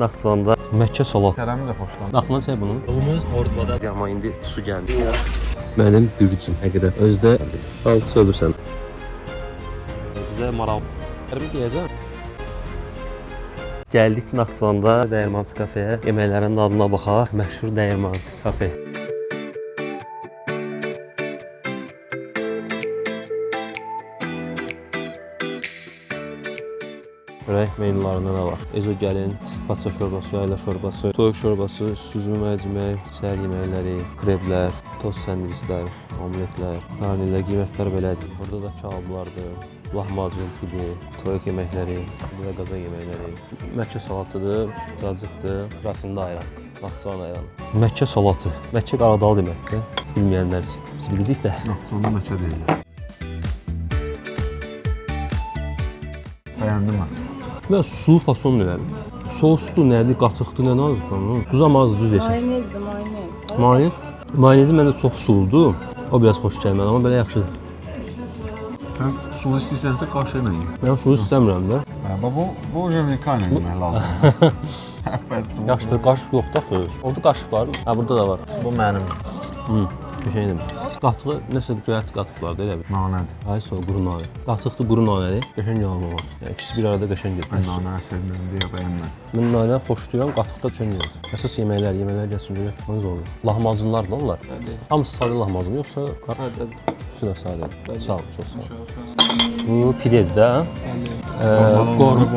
Naxçıvanda Məkkə salat. Kərəmi də xoşlanır. Aklına şey bunun. Yolumuz Ordubada. Amma indi su gəldi. Mənim bürcüm həqiqət. Özdə salçı ölürsən. Bizə maral. Hərbi deyəcəm. Gəldik Naxçıvanda Dəyirmançı kafeyə. Yeməklərin dadına baxaq. Məşhur Dəyirmançı kafe. Rəhk menülarında nə var? Ezogelin, patça şorbası, yayla şorbası, toyuq şorbası, süzümü mərcimək, səhər yeməkləri, kreblər, tost sandviçlər, omletlər, qarnilər, qiymətlər belədir. Burada da kablardır, lahmacun, pide, toyuq yeməkləri, burada da qazan yeməkləri. Məkkə salatıdır, cacıqdır, rafında ayran, Naxçıvan ayranı. Məkkə salatı, Məkkə Qaradal deməkdir, bilməyənlər üçün. Biz bildik də. Naxçıvanda Məkkə deyirlər. Bəyəndim mən. Mən sulu fason elədim. Soslu nədir, qatıqdır, nə nazdır? Duzam azdır, düz desək. Mayonezdir, mayonez. Mayonez? Mayonezi məndə çox suludur. O biraz xoş gəlmədi, amma belə yaxşıdır. Sən sulu istəyirsənsə qaşı ilə ye. Mən sulu istəmirəm də. Bu jevnika ilə yemək lazımdır. Yaxşı, qaşıq yoxdur axı. Orada qaşıq var mı? Hə, burada da var. Bu mənim. Qəşəngdir. Qatığı nəsə göyərti qatıqlardır elə bir. Nanədir. Ay sağ quru nanə. Qatıqdır, quru nanədir. Qəşəng yağlı var. Yəni ikisi bir arada qəşəng gedir. Mən nanə sevmirəm deyə bəyənmirəm. Mən nanə xoşlayıram, qatıqda qəşəng gedir. Əsas yeməklər gəlsin görə məncə olur. Lahmacunlar da onlar. Hamısı sadə lahmacun yoxsa sadə. Üçü də sadə. Sağ ol, çox sağ ol. Bu pidedir də.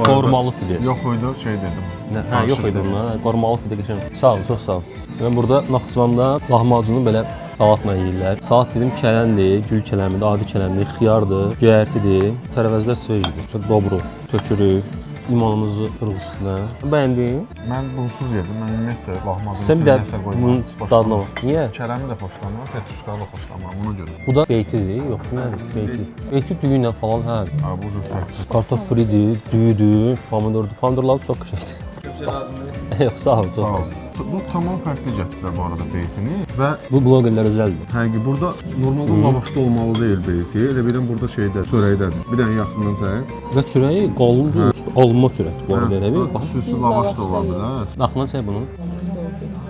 Qormalı pide. Yox idi, şey dedim. Hə, yox idi bunlar. Qormalı pide qəşəng. Sağ ol, çox sağ ol. Mən burada Naxçıvanda lahmacunu belə salatla yeyirlər. Salat dedim kələndir, gül kələmidir, adi kələmdir, xiyardır, göyərtidir, tərəvəzlər svejdir. Dobro, tökürük, limonumuzu qırıq üstünə. Bəyəndin? Mən bunsuz yedim, mən ümumiyyətcə lahmacun Sən bir də nəsə bunun qoymadım. dadına bax. Niyə? Kərəmi də xoşlanmır, petruşkalı da xoşlanmır, buna görə. Bu da beytidir, yox, nədir? Beyti. Beyti düyünlə falan, hə. Ha, bu cür fərqli. Kartof fridir, düyüdür, pomidordur. Pomidorlar çox qəşəngdir. Yox, sağ ol, çox sağ ol. Bu tamam fərqli gətiriblər bu arada beytini və Bu bloqerlər özəldir. həqiqi burada normalda lavaşda olmalı deyil beyti. Elə bilin burada şeydə, çörəkdədir. Bir dənə yaxından çək. Və çörəyi qalındır, üstü alınma çörəkdir bu arada elə bil. Bax, Süsü lavaş da ola bilər. aklına çək bunu.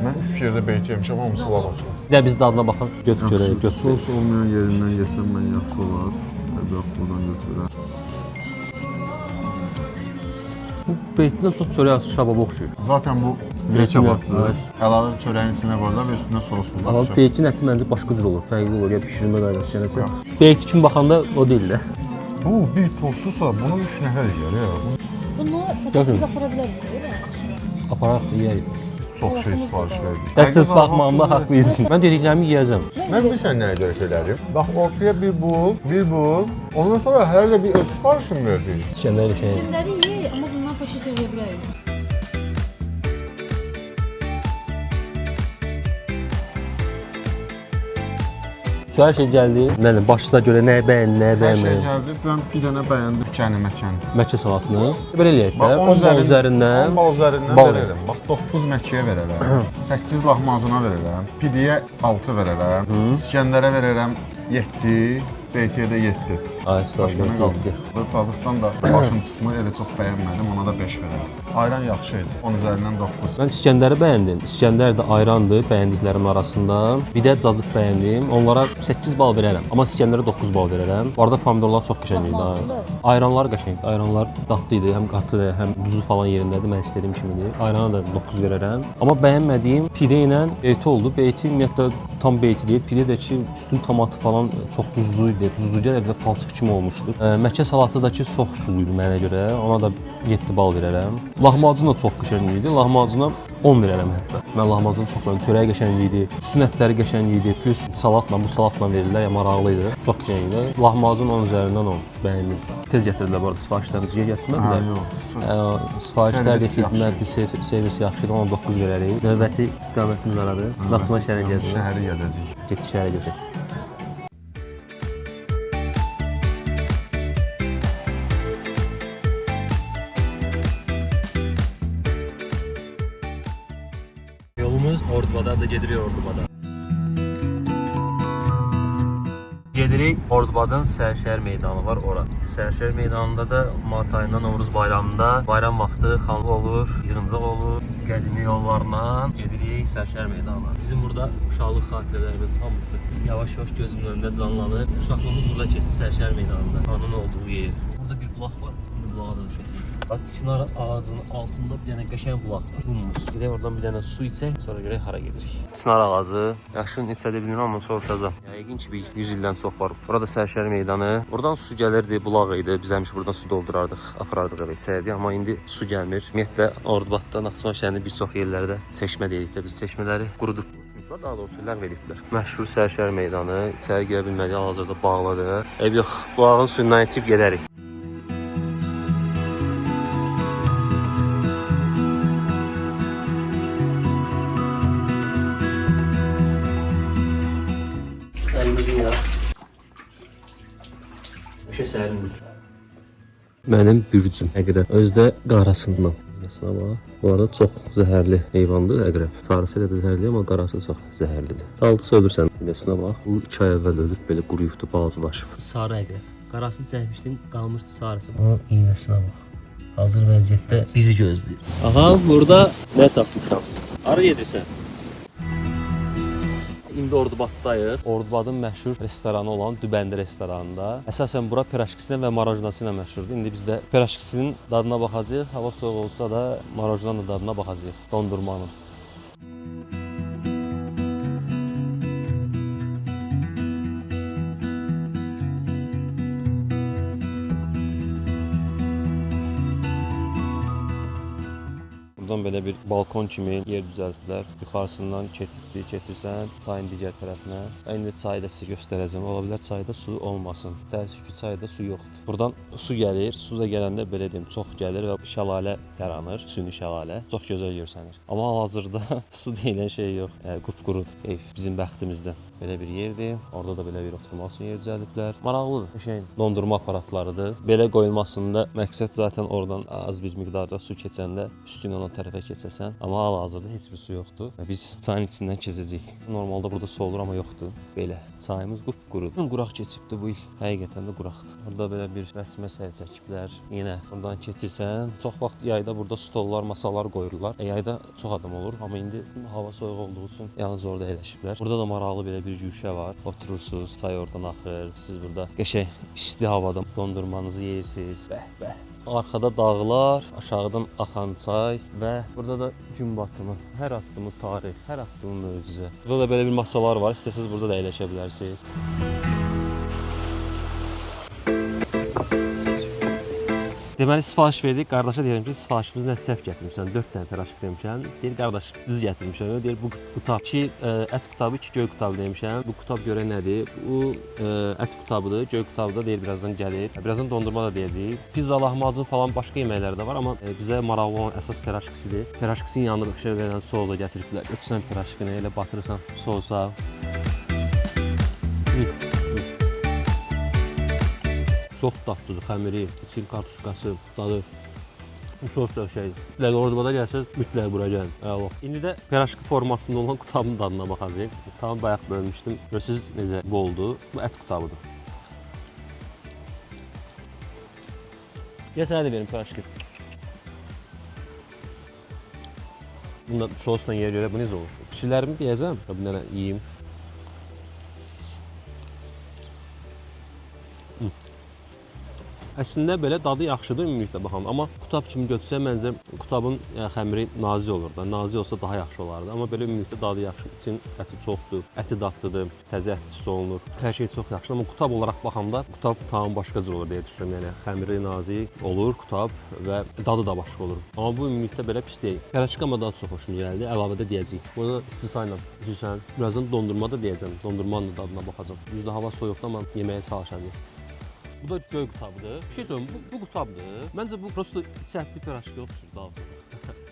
Mən 3 yerdə beyti yemişəm, hamısı lavaşlı. Bir də biz dadına baxaq, götür çörəyi, götür. Sos olmayan yerindən yesəm mən yaxşı olar. Yox, buradan götürər. Bu beytindən çox çörək şababa oxşuyur. Zaten bu leçə baxdır. Əlavə çörəyin içinə qoyurlar və üstünə sos Amma qoyurlar. beytin əti məncə başqa cür olur, fərqli olur, ya bişirmə qaydası nəsə. Beyti kimi baxanda o deyil də. Bu bir tostusa bunu 3 nəfər yeyər ya. Bunu Bakın. patatesle yapabiliriz değil mi? Aparaq yeyərik. Çox şey sifariş verdik. Dəstəz baxmağımda haqlıydın. Mən dediklərimi yeyəcəm. Mən bilirsən nəyə görə söylərim? Bax ortaya bir bul. Ondan sonra hər də bir öz sifarişim verdik. Şənlər şey. Şimdileri iyi ama bundan paket yiyebiliriz. Hər şey gəldi. Mənim başda görə nəyə bəyəndi, nəyə Hər şey bəyənmədi. gəldi. Mən bir dənə bəyəndim məkəni. Məkkə salatını. Belə eləyək də. Bax 10 bal üzərindən 10 bal üzərindən bal verərəm. Bax 9 məkiyə verərəm. 8 lahmacuna verərəm. Pidiyə 6 verərəm. İskəndərə verərəm 7. Beytiyə də 7. Ay sağ ol. Başqa nə qaldı? Bu tazıqdan da başım çıxmır, elə çox bəyənmədim, ona da 5 verərəm. Ayran yaxşı idi, 10 üzərindən 9. Mən İskəndəri bəyəndim. İskəndər də ayrandır bəyəndiklərim arasında. Bir də cacıq bəyəndim. Onlara 8 bal verərəm. Amma İskəndərə 9 bal verərəm. Bu arada pomidorlar çox qəşəng idi. Ha. Ayranlar qəşəngdir. Ayranlar dadlı idi. Həm qatıdır, həm duzu falan yerindədir. Mən istədiyim kimidir. Ayrana da 9 verərəm. Amma bəyənmədiyim pide ilə beyti oldu. Beyti ümumiyyətlə tam beyti deyil. Pide də ki, üstün tomatı falan çox duzlu idi. Duzlu gəlirdi və palçıq kimi olmuşdu. Məkkə salatıdakı çox sulu idi mənə görə. Ona da 7 bal verərəm. Lahmacun da çox qəşəng idi. Lahmacuna 10 verərəm hətta. Mən lahmacunu çox bəyəndim. Çörəyi qəşəng idi. Üstün ətləri qəşəng idi. Plus salatla, bu salatla verirlər, ya maraqlı idi. Çox qəşəng idi. Lahmacun 10 üzərindən 10 bəyəndim. Tez gətirdilər bu arada sifarişlərimizi gətirmədilər. Sifarişlər də xidmətli, servis yaxşıdır. 19 verərik. Növbəti istiqamətimiz aradır. Naxçıvan şəhərinə gəzirik. Şəhəri gəzəcəyik. Getdik şəhərə gəzək. Yolumuz Ordubada da gedirik Ordubada. Gedirik Ordubadın Sərşəhər meydanı var ora. Sərşəhər meydanında da Mart ayında Novruz bayramında bayram vaxtı xanlı olur, yığıncaq olur. Qədimi yollarla gedirik Sərşəhər meydanına. Bizim burada uşaqlıq xatirələrimiz hamısı yavaş-yavaş gözümün önündə canlanır. Uşaqlığımız burada keçib Sərşəhər meydanında. Xanın olduğu yer. Burada bir bulaq var. Bu bulağa dönüşəcək. Bax, Çinar ağacının altında bir dənə qəşəng bulaq var. Humus. Gedək oradan bir dənə su içək, sonra görək hara gedirik. Çinar ağacı. Yaşın neçədə bilmirəm, amma soruşacağam. Yəqin ki, bir 100 ildən çox var. Burada Sərşəhər meydanı. Buradan su gəlirdi, bulaq idi. Biz həmişə buradan su doldurardıq, aparardıq eve içərdik. Amma indi su gəlmir. Ümumiyyətlə, Ordubadda, Naxçıvan şəhərinin bir çox yerlərdə çeşmə deyirik də biz çeşmələri quruduq. Daha doğrusu ləğv ediblər. Məşhur Sərşəhər meydanı. İçəri girə bilmədik, hal-hazırda bağlıdır. Ev yox, bulağın suyundan içib gedərik. Mənim bürcüm əqrəb. Özdə qarasından. Məsələn bax. Bu arada çox zəhərli heyvandır əqrəb. Sarısı elə də zəhərli, amma qarası çox zəhərlidir. Saldısı ölürsən. Məsələn bax. Bu 2 ay əvvəl ölüb, belə quruyubdu, balacalaşıb. Sarı əqrəb. Qarasını çəkmişdim, qalmışdı sarısı. O iynəsinə bax. Hazır vəziyyətdə bizi gözləyir. Aha, burada nə tapmışam? Hara gedirsən? İndi Ordubaddayıq. Ordubadın məşhur restoranı olan Dübəndi restoranında. Əsasən bura piraşkisilə və marojnası ilə məşhurdur. İndi biz də piraşkisinin dadına baxacağıq. Hava soyuq olsa da marojnanın da dadına baxacağıq. Dondurmanın. Buradan belə bir balkon kimi yer düzəltdilər. Yuxarısından keçirsən çayın digər tərəfinə. İndi çayı da sizə göstərəcəm. Ola bilər çayda su olmasın. Təəssüf ki, çayda su yoxdur. Buradan su gəlir. Su da gələndə belə deyim, çox gəlir və şəlalə yaranır. Süni şəlalə. Çox gözəl görsənir. Amma hal-hazırda su deyilən şey yox. Qupqurudur. Bizim bəxtimizdən. Belə bir yerdir. Orada da belə bir oturmaq üçün yer düzəldiblər. Maraqlıdır. Qəşəng dondurma aparatlarıdır. Belə qoyulmasında məqsəd zaten oradan az bir miqdarda su keçəndə üstündən o tərəfə keçəsən. Amma hal-hazırda heç bir su yoxdur. Və biz çayın içindən keçəcəyik. Normalda burada su olur, amma yoxdur. Belə. Çayımız qupqurudur. Quraq keçibdi bu il. Həqiqətən də quraqdır. Burada belə bir rəsmə səl çəkiblər. Yenə buradan keçirsən. Çox vaxt yayda burada stollar, masalar qoyurlar. Yayda çox adam olur, amma indi hava soyuq olduğu üçün yalnız orada əyləşiblər. Burada da maraqlı belə bir yuşə var. Oturursunuz, çay oradan axır. Siz burada qəşəng isti havada dondurmanızı yeyirsiniz. Bəh. Arxada dağlar, aşağıdan axan çay və burada da gün batımı. Hər addımı tarix, hər addımı möcüzə. Burada da belə bir masalar var. İstəsəniz burada da əyləşə bilərsiniz. Deməli sifariş verdik. Qardaşa deyirəm ki, sifarişimiz nə səhv gətirmişsən? 4 dənə piraşik demişəm. Deyir qardaş, düz gətirmişəm. Deyir bu qutab 2 ət qutabı, 2 göy qutabı demişəm. Bu qutab görə nədir? Bu ət qutabıdır. Göy qutabı da deyir birazdan gəlir. Birazdan dondurma da deyəcəyik. Pizza, lahmacun falan başqa yeməklər də var, amma bizə maraqlı olan əsas piraşikisidir. Piraşikisinin yanında baxışa verən soğuda gətiriblər. Götürsən piraşikini elə batırırsan soğusa. Çox dadlıdır, xəmiri, için kartuşkası, dadı. Bu sos da şeydir. Mütləq Ordubada gəlsəz, mütləq bura gəlin. İndi də piraşki formasında olan qutabın dadına baxacağıq. Tamam, bayaq bölmüşdüm. Görürsünüz necə boldur. Bu ət qutabıdır. Gəl sənə də verim piraşki. Bunda sosla yer görə bu necə olur? Fikirlərimi deyəcəm. Bir dənə yeyim. Əslində belə dadı yaxşıdır ümumilikdə baxam, amma qutab kimi götürsə məncə qutabın xəmiri nazik olur da. Nazik olsa daha yaxşı olardı, amma belə ümumilikdə dadı yaxşı. İçin əti çoxdur, əti dadlıdır, təzə ət hiss olunur. Hər şey çox yaxşı, amma qutab olaraq baxanda qutab tamam başqa cür olur deyə düşünürəm. Yəni xəmiri nazik olur qutab və dadı da başqa olur. Amma bu ümumilikdə belə pis deyil. Piraşika amma daha çox xoşuma gəldi. Əlavədə deyəcəyik. Burada istitayla üzürsən. Birazdan dondurma da deyəcəm. Dondurmanın da dadına baxacağam. Düzdür hava soyuqdur, amma yeməyə çalışacağam. Bu da göy qutabıdır. Bir şey söyleyeyim, bu qutabdır. Məncə bu prosto çətli piraşki oxşur daha.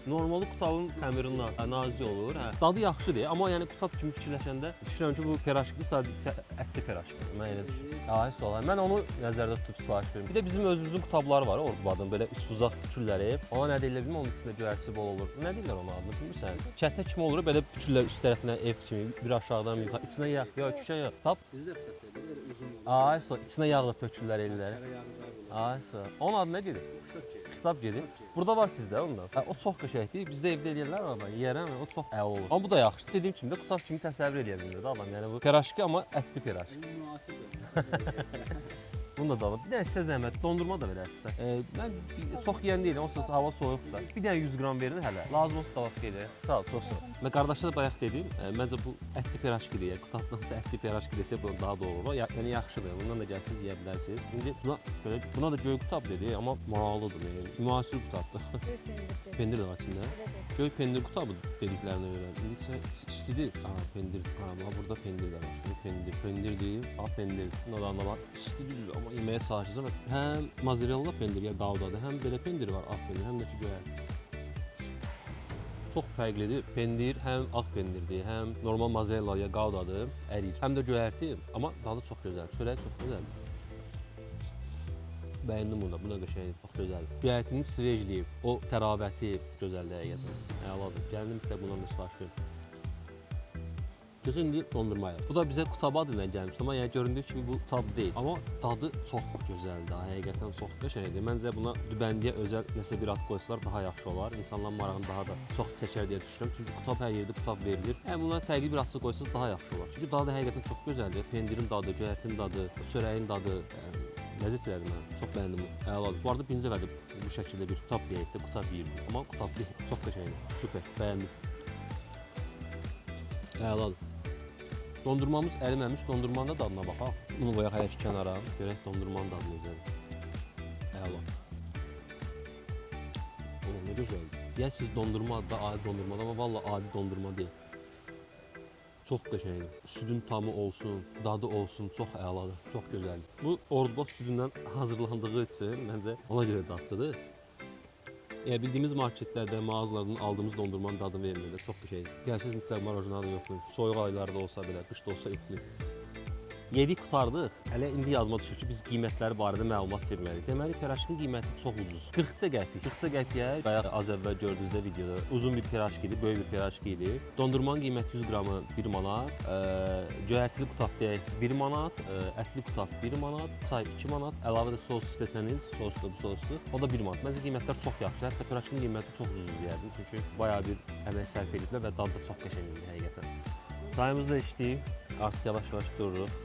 Normalde qutabın xəmirindən nazik olur. Hə. Dadı yaxşıdır, amma yəni qutab kimi fikirləşəndə düşünürəm ki, bu piraşki sadəcə ətli piraşki. Mən elə düşünürəm. Ay, sual. Mən onu nəzərdə tutub sifariş verdim. Bir də bizim özümüzün qutabları var, Ordubadın belə üçbucaq küçülləri. Ona nə deyirlər bilmirəm, onun içində göyərçisi bol olur. Nə deyirlər onun adını bilmirsən? Çətə kimi olur, belə küçüllər üst tərəfinə ev kimi, bir aşağıdan bir yuxarı. İçinə yağ, yox, küçən yox. Tap. Bizdə fıtaq deyil, belə uzun olur. Ay, sual. İçinə yağ da tökürlər ellər. Şərə yağızlar olur. Ay, sual. Onun adı nə gedir? Fıtaq deyil. Kitab gedir. Burada var sizdə ondan. O çox qəşəngdir. Bizdə evdə eləyirlər amma yeyərəm, o çox əla olur. Amma bu da yaxşıdır. Dediyim kimi də qutab kimi təsəvvür edə bilmir də adam. Yəni bu piraşki amma ətli piraşki. Münasibdir. Bunu da alıb. Bir dənə sizə zəhmət dondurma da verərsiniz. Mən çox yeyən deyiləm, onsuz hava soyuqdur. Bir dənə 100 qram verin hələ. Lazım olsa davaq gedir. Sağ ol, çox sağ ol. Mən qardaşa da bayaq dedim, məncə bu ətli piraşki deyə, qutabdansa ətli piraşki desə bu daha doğru olar. Yəni yaxşıdır. Bundan da gəlsiniz yeyə bilərsiniz. İndi buna da göy qutab dedi, amma maraqlıdır. Yəni müasir qutabdır. Pendir də var içində. Göy pendir qutabı dediklərinə görə. İndi istidir. Pendir. Burada pendir də var. Pendir deyil. Pendir. Bundan da var. İstidir amma yeməyə çalışırsan. Həm mozzarella pendir ya Goudadır, həm belə pendir var, ağ pendir, həm də ki göyər. Çox fərqlidir. Pendir həm ağ pendirdir, həm normal mozzarella ya Goudadır, əriyir. Həm də göyərti, amma dadı çox gözəl. Çörəyi çox gözəldir. Bəyəndim bunu da, bu da qəşəngdir, çox gözəldir. Göyərtinin svejliyi, o təravəti gözəldir həqiqətən. Əladır. Gəldim mütləq bundan da sifariş verin. İndi dondurmaya. Bu da bizə qutab adıyla gəlmişdi, amma yəni göründüyü kimi bu qutab deyil. Amma dadı çox gözəldir, həqiqətən çox qəşəngdir. Məncə buna dübəndiyə özəl nəsə bir ad qoysalar daha yaxşı olar. İnsanların marağını daha da çox çəkər deyə düşünürəm. Çünki qutab hər yerdə qutab verilir. Buna fərqli bir ad qoysanız daha yaxşı olar. Çünki dadı həqiqətən çox gözəldir. Pendirin dadı, göyərtin dadı, çörəyin dadı, ləzzət elədi mən. Çox bəyəndim bunu. Əladır. Bu arada birinci vədə bu şəkildə bir qutab yeyib də, qutab yeyirdim. Amma qutab deyil. Çox qəşəngdir. Süper. Bəyəndim. Əladır. Dondurmamız əriməmiş, dondurmanın da dadına baxaq. Bunu qoyaq hələ ki kənara, görək dondurmanın dadı necədir. Əla. Oğlum, nə gözəldir. Deyəsiniz dondurma da adi dondurmadır, amma valla adi dondurma deyil. Çox qəşəngdir. Südün tamı olsun, dadı olsun, çox əladır, çox gözəldir. Bu Ordubad südündən hazırlandığı üçün məncə ona görə dadlıdır. Bildiyimiz marketlərdə, mağazalardan aldığımız dondurmanın dadını vermir də, çox qəşəngdir. Gəlsiniz mütləq marojnadan yoxlayın. Soyuq aylarda olsa belə, qışda olsa etmir. Yedik qutardıq. Hələ indi yadıma düşür ki, biz qiymətləri barədə məlumat verməliyik. Deməli, piraşkin qiyməti çox ucuz. 40 qəpik. 40 qəpiyə bayaq az əvvəl gördüyünüzdə videoda uzun bir piraşki idi, böyük bir piraşki idi. Dondurmanın qiyməti 100 qramı 1 manat, göyərtili qutab deyək 1 manat, ətli qutab 1 manat, çay 2 manat, əlavə də sos istəsəniz, soslu bu soslu, o da 1 manat. Məncə qiymətlər çox yaxşı. Hətta piraşkin qiyməti çox ucuz deyərdim. Çünki bayağı bir əmək sərf ediblər və dadı da çox qəşəng idi həqiqətən. Çayımız da içdik, artıq yavaş-yavaş dururuq.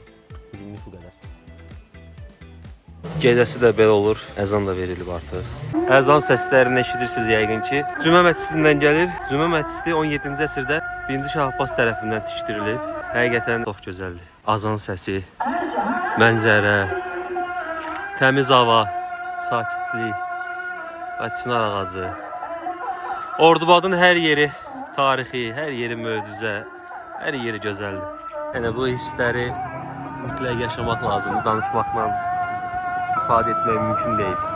Bugünlük bu qədər. Gecəsi də belə olur, əzan da verilib artıq. Əzan səslərini eşidirsiniz yəqin ki. Cümə məscidindən gəlir. Cümə məscidi 17-ci əsrdə 1-ci Şah Abbas tərəfindən tikdirilib. Həqiqətən çox gözəldir. Azan səsi, mənzərə, təmiz hava, sakitlik və çınar ağacı. Ordubadın hər yeri tarixi, hər yeri möcüzə, hər yeri gözəldir. Yəni bu hissləri mütləq yaşamaq lazımdır, danışmaqla ifadə etmək mümkün deyil.